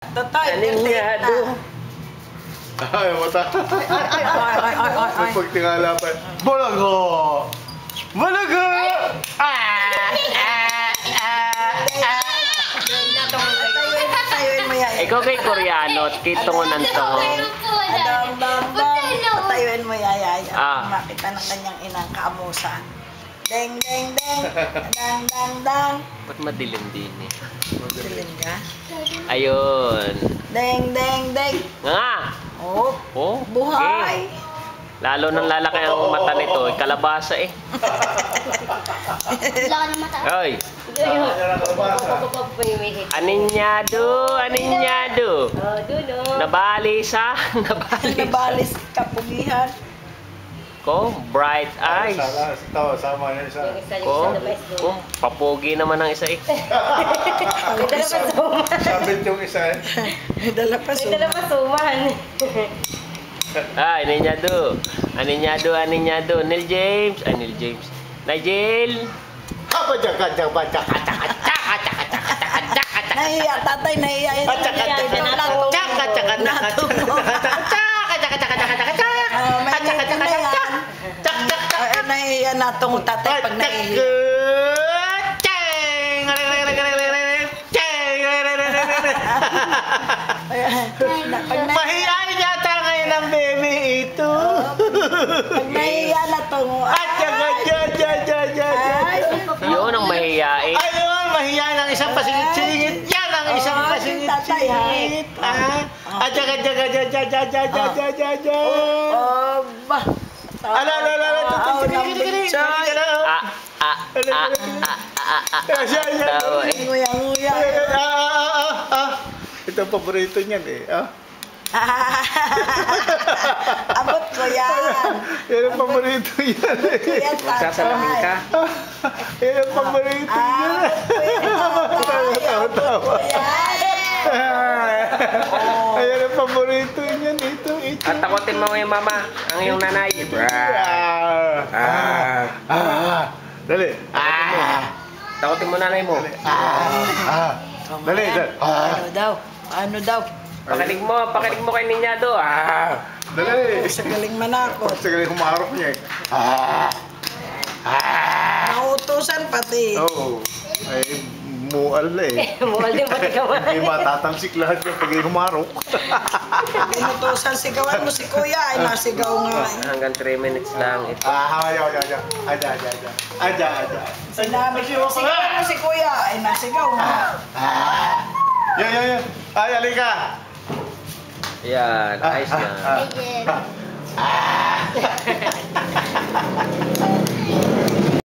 Totoy, Aninyado. Ay, mata. Ay. Pagtingala pa. Balago! Balago! Patayuin mo yan. Ikaw kay Koreano, kitungunan to. Patayuin mo yan. Ah. Makita ng kanyang inang kaamusan. Deng, deng, deng. Dang, dang, dang. Ba't madilim din eh? Silin ka? Ayun. Deng, deng, deng. Nga! Oh, Oh, buhay. okay. Lalo nang lalaki ang mata nito, kalabasa eh. Wala ka ng mata. Oy! Aninyado! Aninyado! Nabalisa! Nabalisa! Nabalis kapugihan. Ko, bright eyes. Sama yan isa. Ko, papogi naman ang isa eh. Sabit yung isa eh. Dala pa suman. Ah, Aninyado. Aninyado, Aninyado. Neil James. Ah, Neil James. Nigel. Nahiya, tatay, nahiya. Nahiya na itong tatay pag nahiya. Mahihain yata ngayon ang baby ito. Pag nahiya na itong... Yun ang mahiyain. Ayun, mahihain ang isang pasingit-singit. Yan ang isang pasingit-singit. Ito ang paborito niyan eh. Abot ko yan. Yan ang paborito yan eh. Sasalamin ka. Yan ang paborito niyan. Tawa-tawa. Ayan ang paborito niyan. Ito. At takotin mo yung mama, ang iyong nanay. Dali. Takotin mo nanay mo. Dali. Ano daw? Pakinig mo kay Ninyado. Dali. Sa galing manakot. Sa galing humarap niya eh. Nautusan pati. Oo. Ay, mual na eh. Mukhang din pati ka man. Hindi matatamsik lahat yung pag humarap. Inutusan, sigawan mo si kuya. Ay, nasigaw nga. Hanggang 3 minutes lang ito. Aja. Sinabi ko, sigawan mo si kuya. Ay, nasigaw nga. Yan. Ay, alika. Yan, ayos na. Ayan.